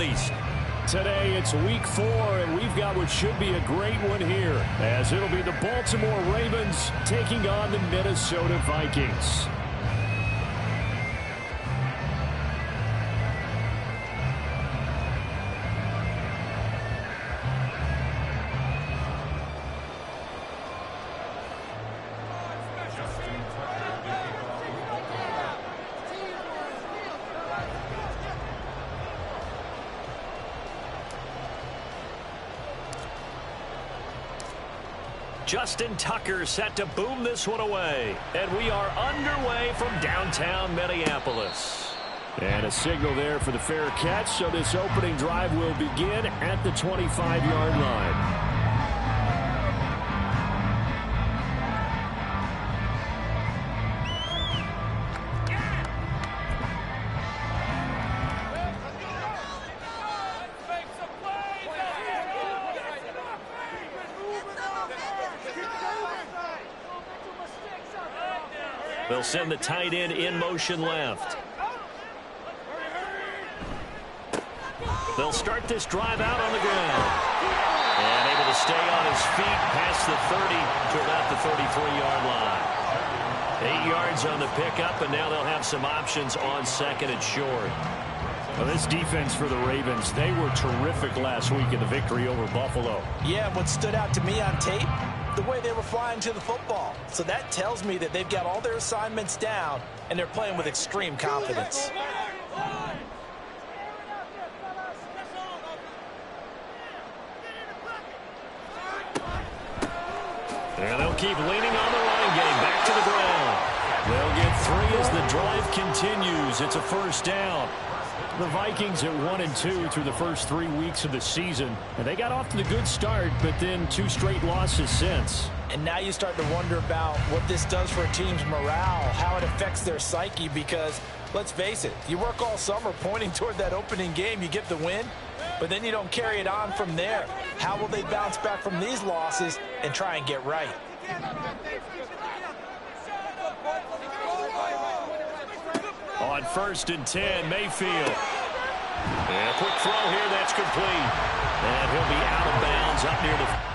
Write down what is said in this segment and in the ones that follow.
East. Today it's week 4, and we've got what should be a great one here, as it'll be the Baltimore Ravens taking on the Minnesota Vikings. Justin Tucker set to boom this one away. And we are underway from downtown Minneapolis. And a signal there for the fair catch, so this opening drive will begin at the 25-yard line. They'll send the tight end in motion left. They'll start this drive out on the ground. And able to stay on his feet past the 30 to about the 33-yard line. 8 yards on the pickup, and now they'll have some options on second and short. Well, this defense for the Ravens, they were terrific last week in the victory over Buffalo. Yeah, what stood out to me on tape, the way they were flying to the football. So that tells me that they've got all their assignments down, and they're playing with extreme confidence. And they'll keep leaning on the running game. Back to the ground. They'll get 3 as the drive continues. It's a first down. The Vikings at 1-2 through the first 3 weeks of the season. And they got off to the good start, but then 2 straight losses since. And now you start to wonder about what this does for a team's morale, how it affects their psyche, because let's face it, you work all summer pointing toward that opening game, you get the win, but then you don't carry it on from there. How will they bounce back from these losses and try and get right? On 1st and 10, Mayfield. And a quick throw here, that's complete. And he'll be out of bounds up near the...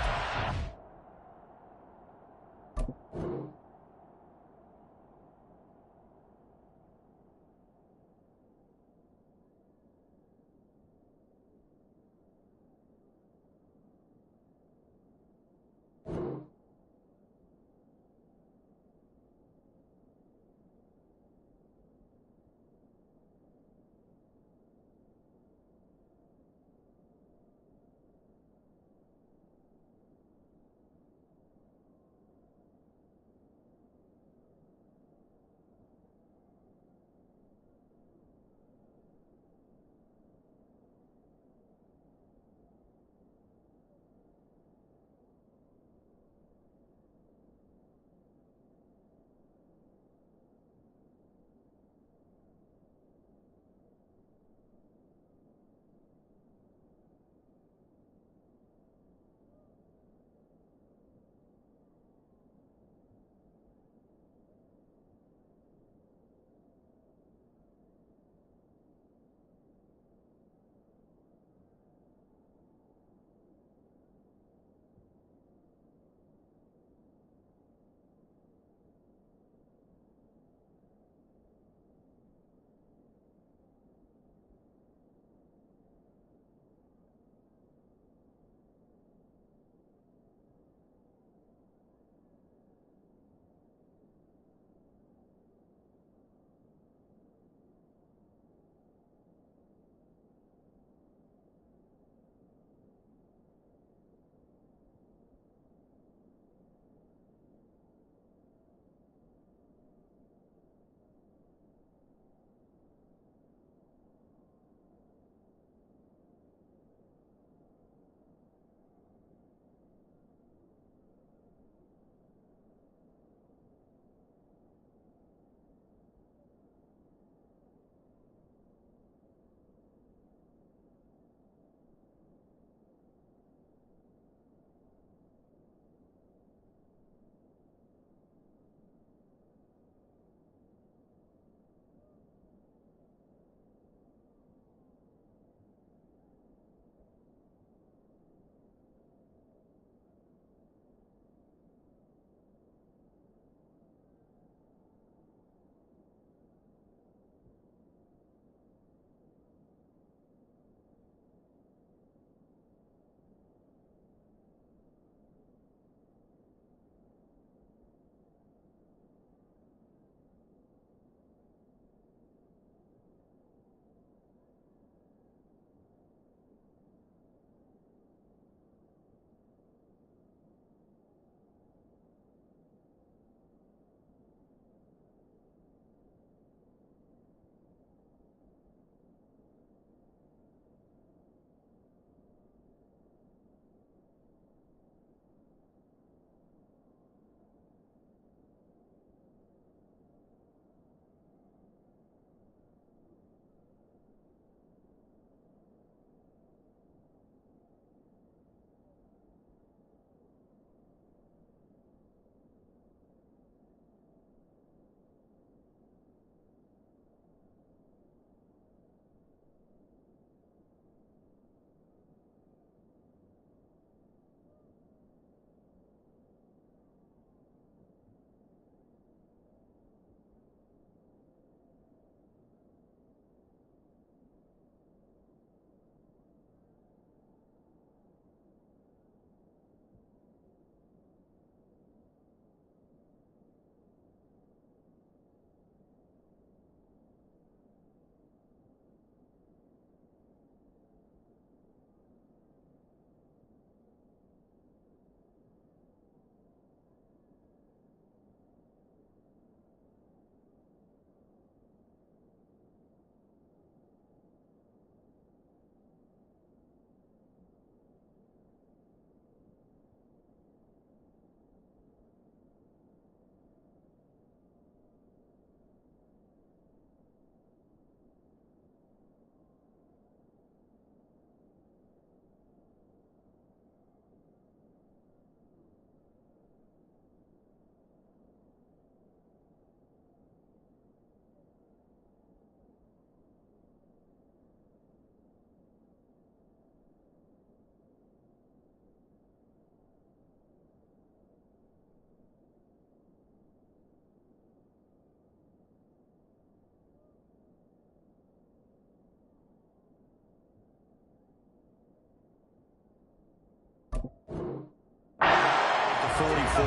44.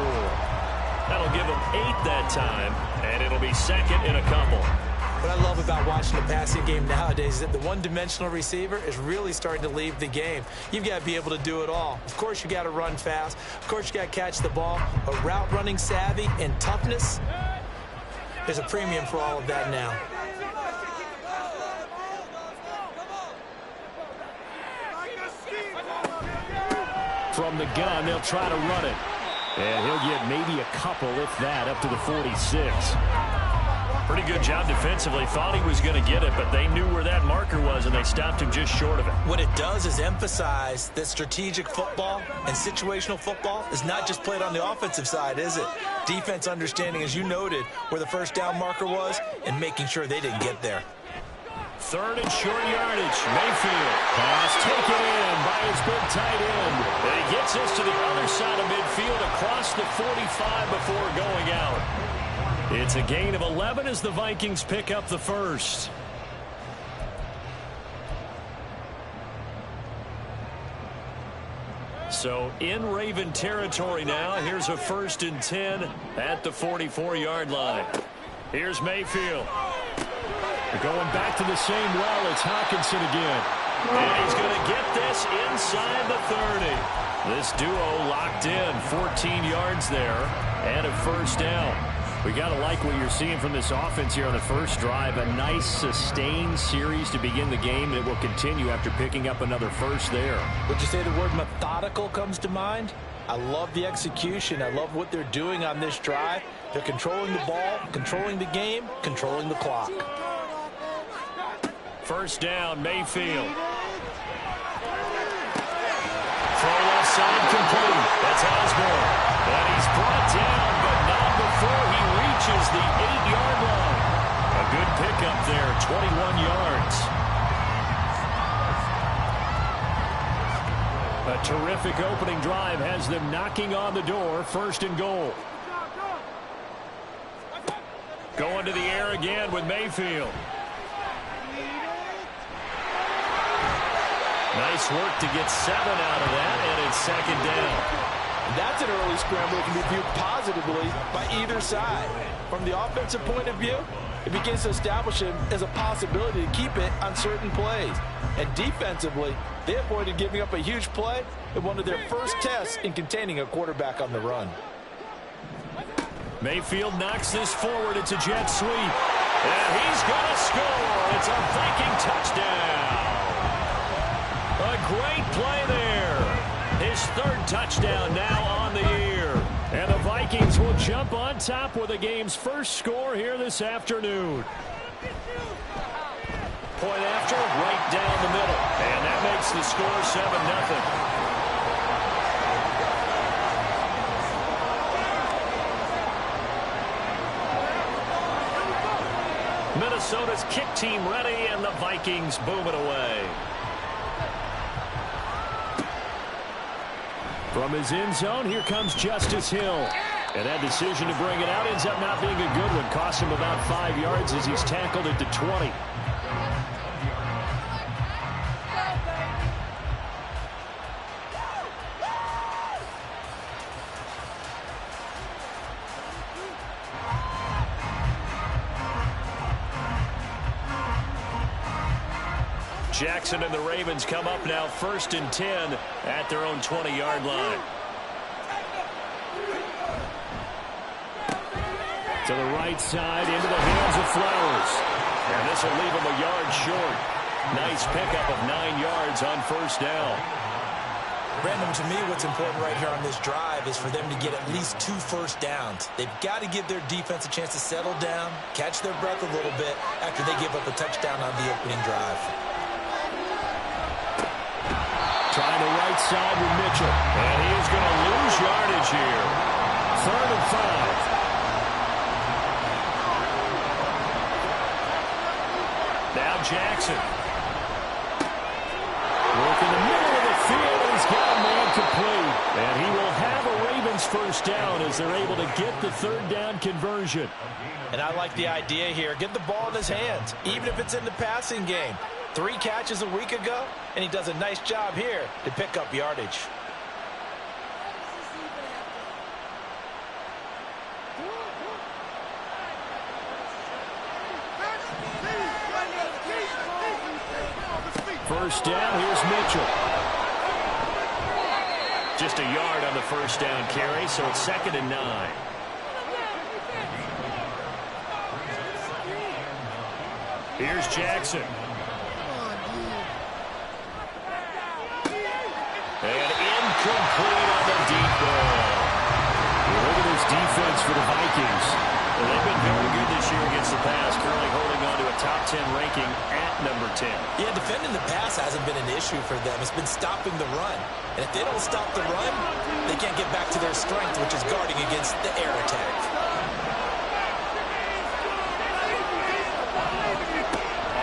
That'll give them 8 that time, and it'll be second in a couple. What I love about watching the passing game nowadays is that the one-dimensional receiver is really starting to leave the game. You've got to be able to do it all. Of course, you got to run fast. Of course, you got to catch the ball. But route running savvy and toughness, there's a premium for all of that now. From the gun, they'll try to run it. And he'll get maybe a couple, if that, up to the 46. Pretty good job defensively. Thought he was going to get it, but they knew where that marker was, and they stopped him just short of it. What it does is emphasize that strategic football and situational football is not just played on the offensive side, is it? Defense understanding, as you noted, where the first down marker was and making sure they didn't get there. Third and short yardage. Mayfield. Pass taken in by his big tight end. And he gets us to the other side of midfield across the 45 before going out. It's a gain of 11 as the Vikings pick up the first. So in Raven territory now. Here's a 1st and 10 at the 44-yard line. Here's Mayfield. They're going back to the same well. It's Hawkinson again. And he's going to get this inside the 30. This duo locked in. 14 yards there and a first down. We got to like what you're seeing from this offense here on the first drive. A nice sustained series to begin the game, and it will continue after picking up another first there. Would you say the word methodical comes to mind? I love the execution. I love what they're doing on this drive. They're controlling the ball, controlling the game, controlling the clock. First down, Mayfield. Throw left side complete. That's Osborne. And he's brought down, but not before he reaches the 8-yard line. A good pickup there, 21 yards. A terrific opening drive has them knocking on the door. 1st and goal. Going to the air again with Mayfield. Nice work to get 7 out of that, and it's 2nd down. That's an early scramble that can be viewed positively by either side. From the offensive point of view, it begins to establish him as a possibility to keep it on certain plays. And defensively, they avoided giving up a huge play in one of their first tests in containing a quarterback on the run. Mayfield knocks this forward. It's a jet sweep. And he's going to score. It's a Viking touchdown. A great play there. His 3rd touchdown now on the year. And the Vikings will jump on top with the game's first score here this afternoon. Point after, right down the middle. And that makes the score 7-0. Minnesota's kick team ready, and the Vikings boom it away. From his end zone, here comes Justice Hill. And that decision to bring it out ends up not being a good one. Cost him about 5 yards as he's tackled at the 20. Jackson and the Ravens come up now 1st and 10 at their own 20-yard line. To the right side, into the hands of Flowers. And this will leave him a yard short. Nice pickup of 9 yards on 1st down. Brandon, to me, what's important right here on this drive is for them to get at least 2 first downs. They've got to give their defense a chance to settle down, catch their breath a little bit after they give up a touchdown on the opening drive. Trying the right side with Mitchell. And he is going to lose yardage here. 3rd and 5. Now Jackson. Work in the middle of the field. He's got a man complete. And he will have a Ravens first down as they're able to get the 3rd down conversion. And I like the idea here. Get the ball in his hands, even if it's in the passing game. 3 catches a week ago, and he does a nice job here to pick up yardage. first down. Here's Mitchell. Just a yard on the first down carry, so it's 2nd and 9. Here's Jackson. And incomplete on the deep ball. Look at this defense for the Vikings. Well, they've been very good this year against the pass, currently holding on to a top 10 ranking at number 10. Yeah, defending the pass hasn't been an issue for them. It's been stopping the run. And if they don't stop the run, they can't get back to their strength, which is guarding against the air attack.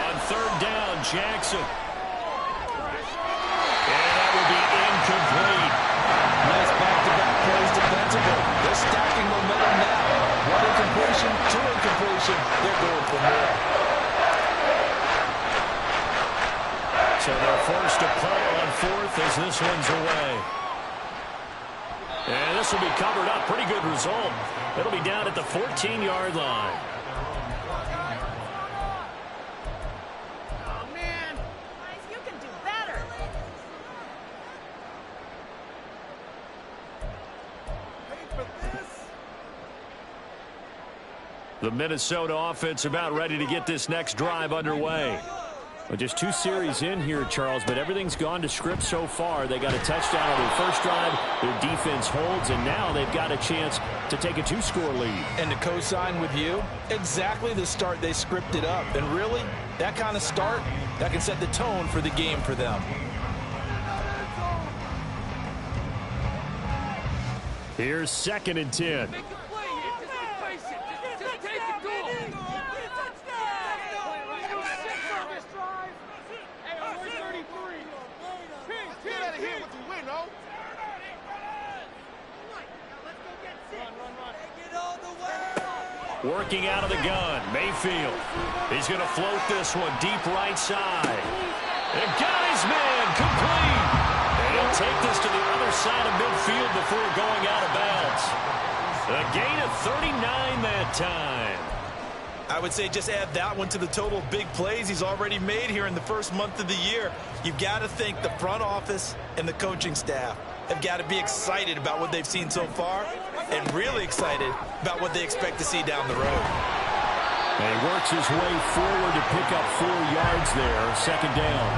On 3rd down, Jackson. And that will be incomplete. Nice back-to-back plays defensively. They're stacking momentum now. One incompletion, two incompletion. They're going for more. So they're forced to punt on 4th as this one's away. And this will be covered up. Pretty good result. It'll be down at the 14-yard line. Oh, man. You can do better. The Minnesota offense about ready to get this next drive underway. Well, just 2 series in here, Charles, but everything's gone to script so far. They got a touchdown on their first drive. Their defense holds, and now they've got a chance to take a 2-score lead. And to co-sign with you, exactly the start they scripted up. And really, that kind of start, that can set the tone for the game for them. Here's 2nd and 10. Working out of the gun, Mayfield. He's going to float this one deep right side. And got his man complete. And he'll take this to the other side of midfield before going out of bounds. A gain of 39 that time. I would say just add that one to the total of big plays he's already made here in the first month of the year. You've got to think the front office and the coaching staff have got to be excited about what they've seen so far and really excited about what they expect to see down the road. And he works his way forward to pick up 4 yards there, 2nd down.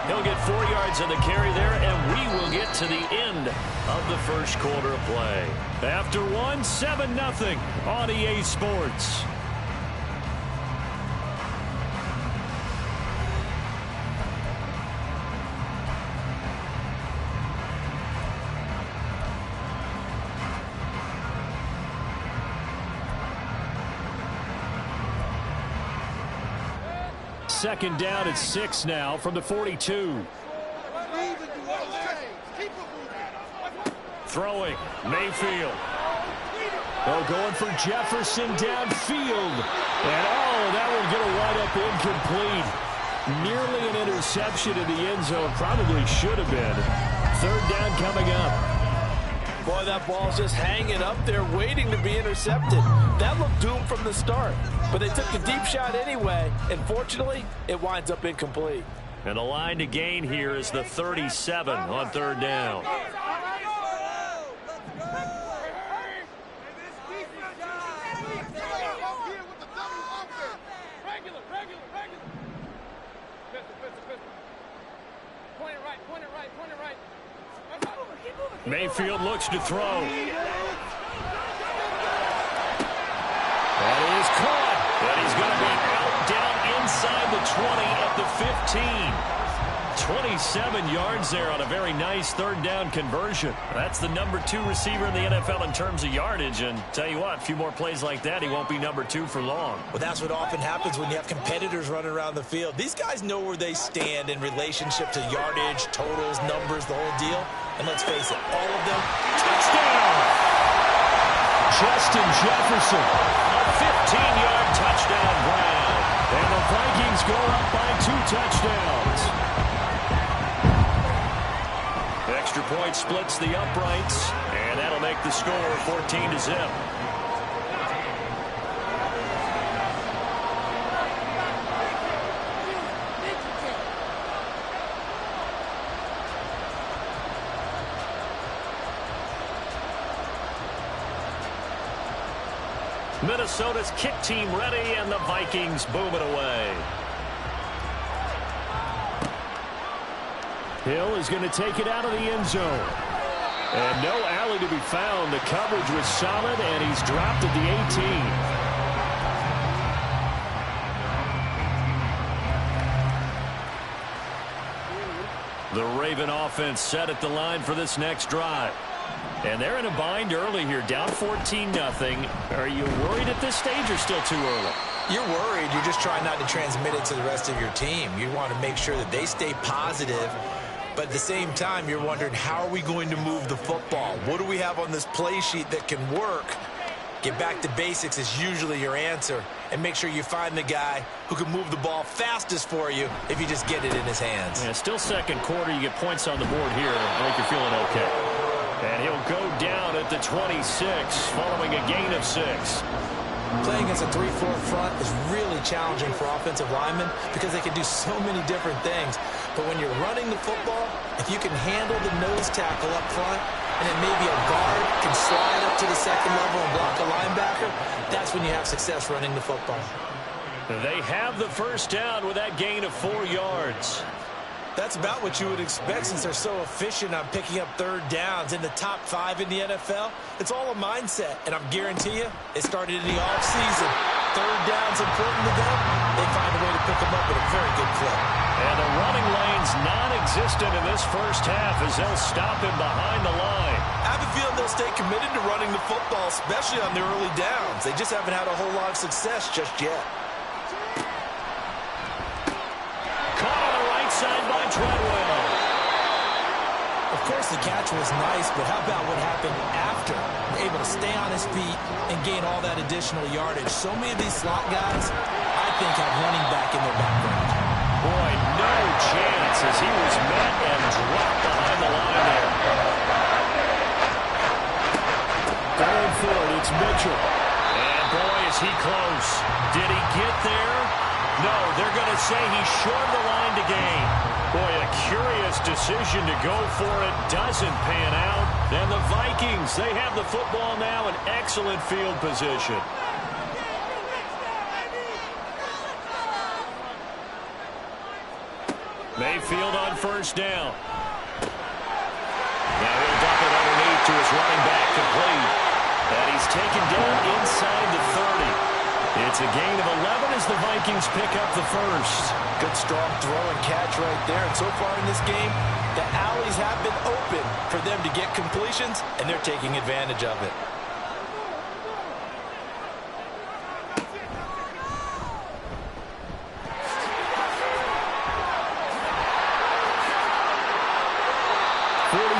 He'll get 4 yards on the carry there, and we will get to the end of the first quarter of play. After 1, 7-0 on EA Sports. Second down at 6 now from the 42. Throwing, Mayfield. Oh, going for Jefferson downfield. And, oh, that one going to wind up incomplete. Nearly an interception in the end zone. Probably should have been. 3rd down coming up. Boy, that ball's just hanging up there waiting to be intercepted. That looked doomed from the start. But they took the deep shot anyway. And fortunately, it winds up incomplete. And the line to gain here is the 37 on 3rd down. Mayfield looks to throw. That is caught. And he's going to be out down inside the 20 at the 15. 27 yards there on a very nice 3rd down conversion. That's the number 2 receiver in the NFL in terms of yardage. And tell you what, a few more plays like that, he won't be number 2 for long. Well, that's what often happens when you have competitors running around the field. These guys know where they stand in relationship to yardage, totals, numbers, the whole deal. And let's face it, all of them, touchdown! Justin Jefferson. A 15-yard touchdown ground. And the Vikings go up by 2 touchdowns. Extra point splits the uprights, and that'll make the score 14-0. Minnesota's kick team ready, and the Vikings boom it away. Hill is going to take it out of the end zone. And no alley to be found. The coverage was solid, and he's dropped at the 18. The Raven offense set at the line for this next drive. And they're in a bind early here, down 14-0. Are you worried at this stage or still too early? You're worried. You're just trying not to transmit it to the rest of your team. You want to make sure that they stay positive. But at the same time, you're wondering, how are we going to move the football? What do we have on this play sheet that can work? Get back to basics is usually your answer. And make sure you find the guy who can move the ball fastest for you if you just get it in his hands. Yeah, still second quarter. You get points on the board here. I think you're feeling okay. And he'll go down at the 26 following a gain of 6. Playing against a 3-4 front is really challenging for offensive linemen because they can do so many different things. But when you're running the football, if you can handle the nose tackle up front, and then maybe a guard can slide up to the second level and block a linebacker, that's when you have success running the football. They have the first down with that gain of 4 yards. That's about what you would expect since they're so efficient on picking up third downs. In the top 5 in the NFL, it's all a mindset. And I guarantee you, it started in the offseason. Third down's important to them. They find a way to pick them up at a very good clip. And the running lane's non-existent in this first half as they'll stop him behind the line. I have a feeling they'll stay committed to running the football, especially on the early downs. They just haven't had a whole lot of success just yet. Side by Treadwell. Of course, the catch was nice, but how about what happened after? Able to stay on his feet and gain all that additional yardage. So many of these slot guys, I think, have running back in their background. Boy, no chance as he was met and dropped behind the line there. Going for it, it's Mitchell. And boy, is he close. Did he get there? No, they're going to say he's short of the line to gain. Boy, a curious decision to go for it. Doesn't pan out. And the Vikings, they have the football now in excellent field position. Mayfield on first down. Now he'll dump it underneath to his running back, complete. And he's taken down inside the 30. It's a gain of 11 as the Vikings pick up the first. Good strong throw and catch right there. And so far in this game, the alleys have been open for them to get completions, and they're taking advantage of it.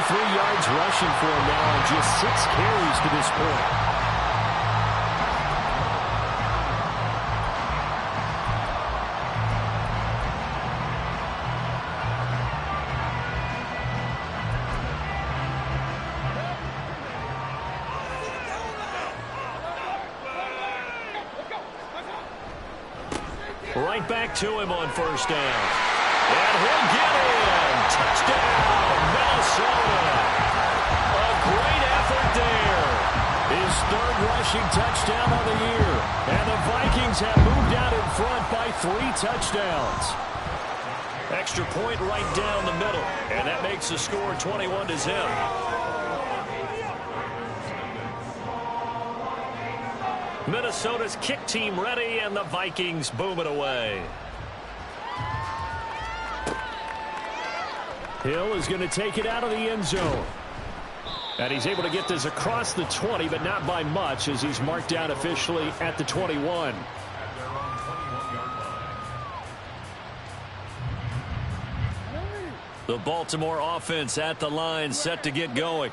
Yards rushing for him now on just 6 carries to this point. Right back to him on first down. And he'll get in. Touchdown, Minnesota. A great effort there. His third rushing touchdown of the year. And the Vikings have moved out in front by 3 touchdowns. Extra point right down the middle. And that makes the score 21-0. Minnesota's kick team ready, and the Vikings boom it away. Hill is going to take it out of the end zone. And he's able to get this across the 20, but not by much as he's marked down officially at the 21. The Baltimore offense at the line, set to get going.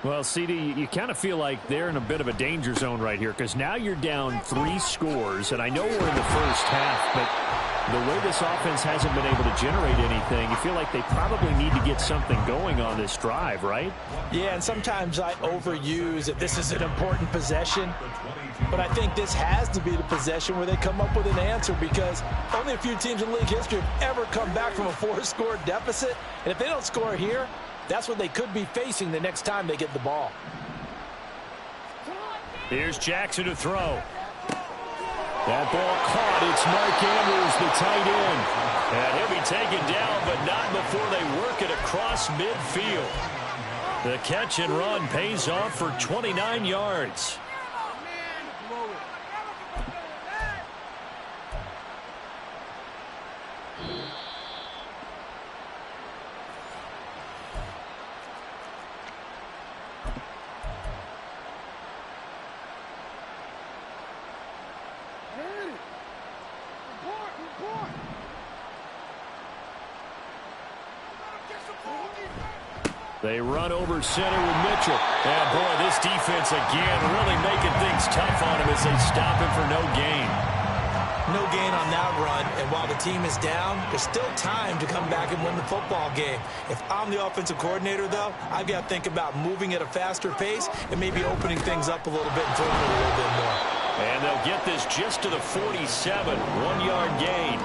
Well, CD, you kind of feel like they're in a bit of a danger zone right here because now you're down 3 scores, and I know we're in the first half, but the way this offense hasn't been able to generate anything, you feel like they probably need to get something going on this drive, right? Yeah, and sometimes I overuse that this is an important possession, but I think this has to be the possession where they come up with an answer because only a few teams in league history have ever come back from a 4-score deficit, and if they don't score here, that's what they could be facing the next time they get the ball. Here's Jackson to throw. That ball caught. It's Mark Andrews, the tight end. And he'll be taken down, but not before they work it across midfield. The catch and run pays off for 29 yards. They run over center with Mitchell. And boy, this defense again really making things tough on him as they stop him for no gain. No gain on that run, and while the team is down, there's still time to come back and win the football game. If I'm the offensive coordinator, though, I've got to think about moving at a faster pace and maybe opening things up a little bit and throwing it a little bit more. And they'll get this just to the 47, 1-yard gain.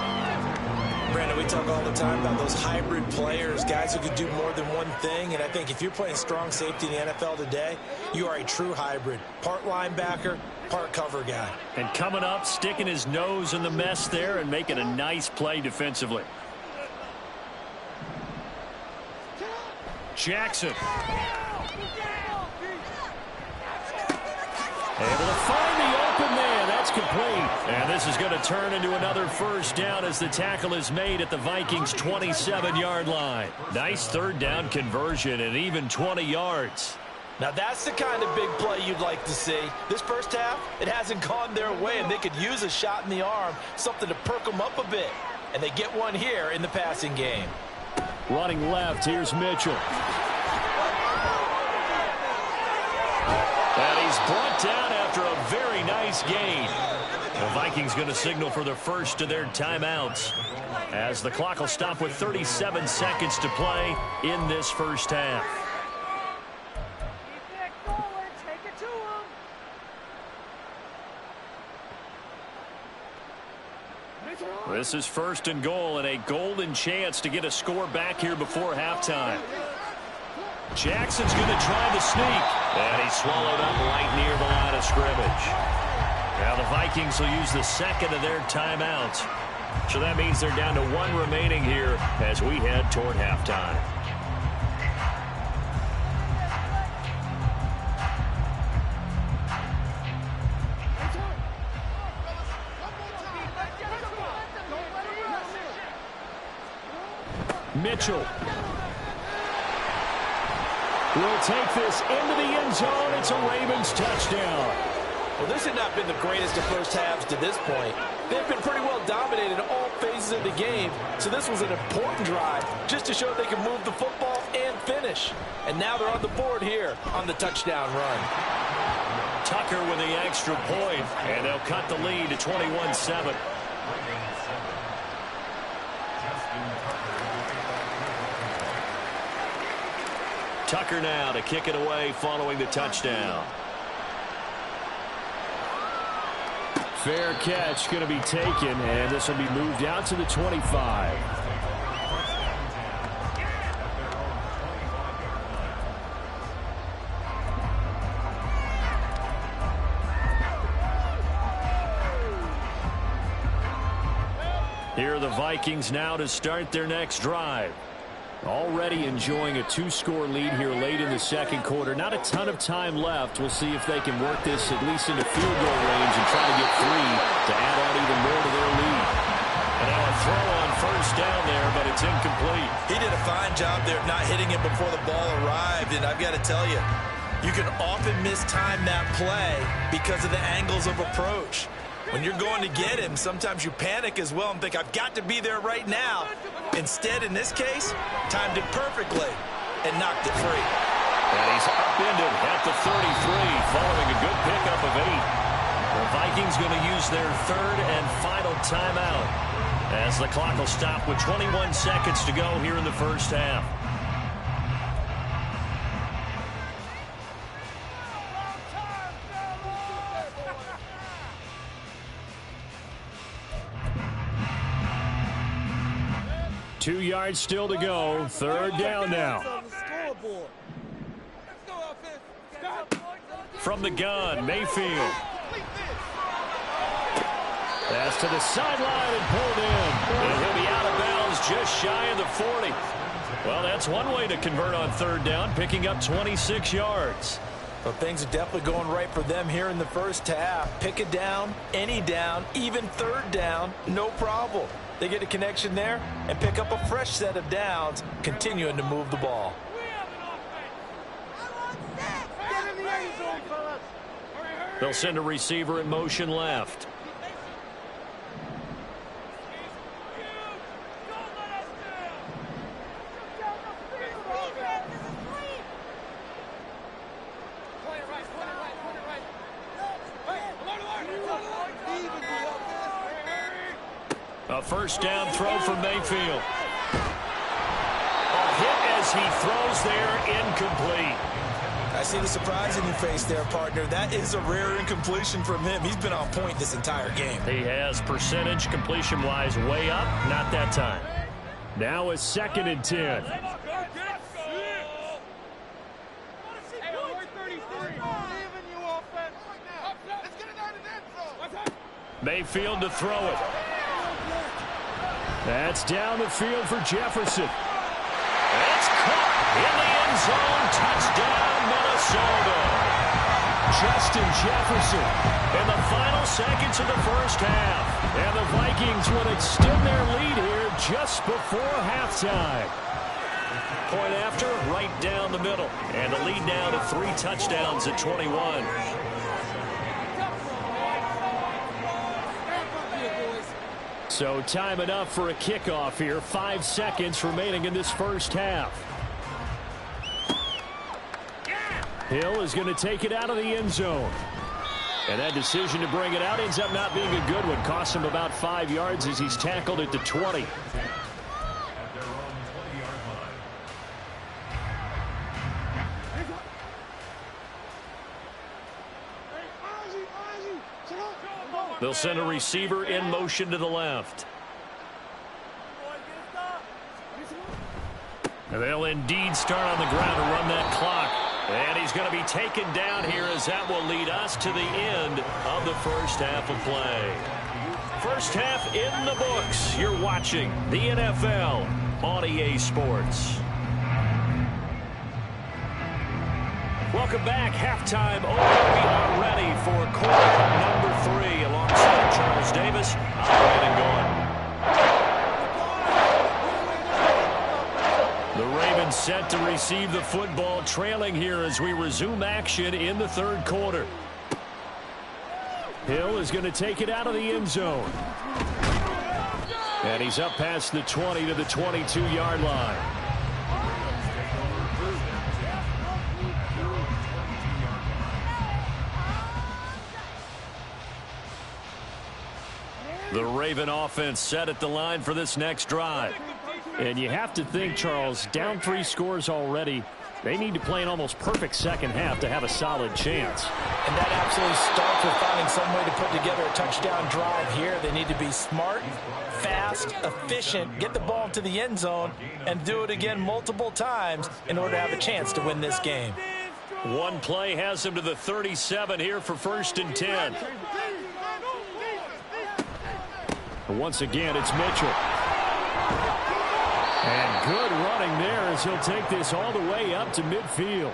Brandon, we talk all the time about those hybrid players, guys who could do more than one thing, and I think if you're playing strong safety in the NFL today, you are a true hybrid. Part linebacker, part cover guy. And coming up, sticking his nose in the mess there and making a nice play defensively. Jackson. Able to find the open man. That's complete. And this is going to turn into another first down as the tackle is made at the Vikings' 27-yard line. Nice third down conversion and even 20 yards. Now that's the kind of big play you'd like to see. This first half, it hasn't gone their way, and they could use a shot in the arm, something to perk them up a bit. And they get one here in the passing game. Running left, here's Mitchell. And he's brought down after a very nice gain. The Vikings going to signal for the first of their timeouts as the clock will stop with 37 seconds to play in this first half. This is first and goal and a golden chance to get a score back here before halftime. Jackson's going to try the sneak. And he's swallowed up right near the line of scrimmage. Now the Vikings will use the second of their timeouts. So that means they're down to one remaining here as we head toward halftime. Mitchell will take this into the end zone. It's a Ravens touchdown. Well, this had not been the greatest of first halves to this point. They've been pretty well dominated in all phases of the game, so this was an important drive just to show they can move the football and finish. And now they're on the board here on the touchdown run. Tucker with the extra point, and they'll cut the lead to 21-7. Tucker now to kick it away following the touchdown. Fair catch going to be taken, and this will be moved out to the 25. Here are the Vikings now to start their next drive. Already enjoying a two-score lead here late in the second quarter. Not a ton of time left. We'll see if they can work this at least into field goal range and try to get three to add on even more to their lead. And now a throw on first down there, but it's incomplete. He did a fine job there of not hitting it before the ball arrived, and I've got to tell you, you can often mistime that play because of the angles of approach. When you're going to get him, sometimes you panic as well and think, I've got to be there right now. Instead, in this case, timed it perfectly and knocked it free. And he's upended at the 33 following a good pickup of 8. The Vikings going to use their third and final timeout as the clock will stop with 21 seconds to go here in the first half. Two yards still to go. Third down now. From the gun, Mayfield. Pass to the sideline and pulled in. And he'll be out of bounds just shy of the 40. Well, that's one way to convert on third down, picking up 26 yards. Well, things are definitely going right for them here in the first half. Pick it down, any down, even third down, no problem. They get a connection there and pick up a fresh set of downs, continuing to move the ball. They'll send a receiver in motion left. A first down throw for Mayfield. A hit as he throws there, incomplete. I see the surprise in your face there, partner. That is a rare incompletion from him. He's been on point this entire game. He has percentage completion-wise way up, not that time. Now a 2nd and 10. Mayfield to throw it. That's down the field for Jefferson. It's caught in the end zone. Touchdown, Minnesota. Justin Jefferson in the final seconds of the first half. And the Vikings would extend their lead here just before halftime. Point after, right down the middle. And the lead now to 3 touchdowns at 21. So time enough for a kickoff here. 5 seconds remaining in this first half. Hill is going to take it out of the end zone. And that decision to bring it out ends up not being a good one. Costs him about 5 yards as he's tackled at the 20. They'll send a receiver in motion to the left. And they'll indeed start on the ground to run that clock. And he's going to be taken down here as that will lead us to the end of the first half of play. First half in the books. You're watching the NFL on EA Sports. Welcome back. Halftime over. We are ready for quarter number 3 alongside Charles Davis. I'm Brandon Gaughan. The Ravens set to receive the football, trailing here as we resume action in the third quarter. Hill is going to take it out of the end zone. And he's up past the 20 to the 22-yard line. The Raven offense set at the line for this next drive. And you have to think, Charles, down 3 scores already. They need to play an almost perfect second half to have a solid chance. And that absolutely starts with finding some way to put together a touchdown drive here. They need to be smart, fast, efficient, get the ball to the end zone, and do it again multiple times in order to have a chance to win this game. One play has them to the 37 here for 1st and 10. Once again, it's Mitchell. And good running there as he'll take this all the way up to midfield.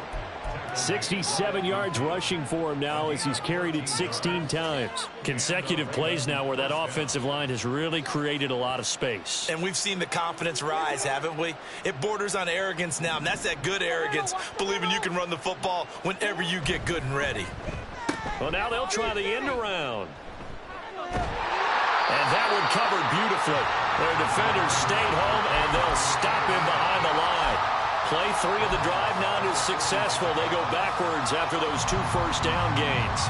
67 yards rushing for him now as he's carried it 16 times. Consecutive plays now where that offensive line has really created a lot of space. And we've seen the confidence rise, haven't we? It borders on arrogance now, and that's that good arrogance, believing you can run the football whenever you get good and ready. Well, now they'll try the end around. And that one covered beautifully. Their defenders stayed home, and they'll stop him behind the line. Play 3 of the drive not as successful. They go backwards after those 2 first down gains.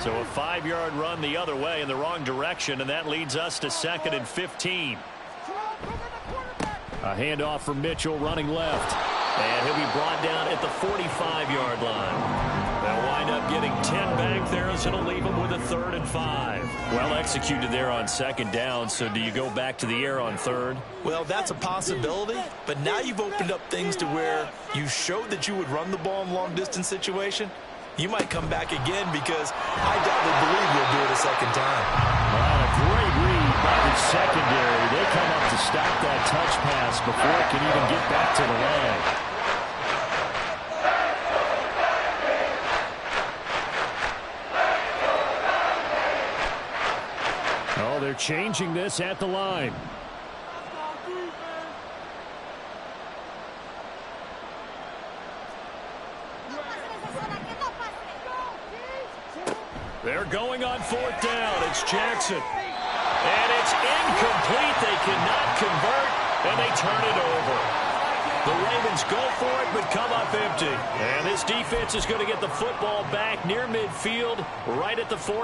So a 5-yard run the other way in the wrong direction, and that leads us to 2nd and 15. A handoff for Mitchell running left. And he'll be brought down at the 45-yard line. They'll wind up getting 10 back there as it'll leave them with a 3rd and 5. Well executed there on 2nd down, so do you go back to the air on 3rd? Well, that's a possibility, but now you've opened up things to where you showed that you would run the ball in long-distance situation. You might come back again because I doubtly believe you'll do it a 2nd time. Well, a great read by the secondary. They come up to stop that touch pass before it can even get back to the leg. Oh, they're changing this at the line. They're going on 4th down. It's Jackson. And it's incomplete. They cannot convert, and they turn it over. The Ravens go for it, but come up empty. And this defense is going to get the football back near midfield, right at the 40.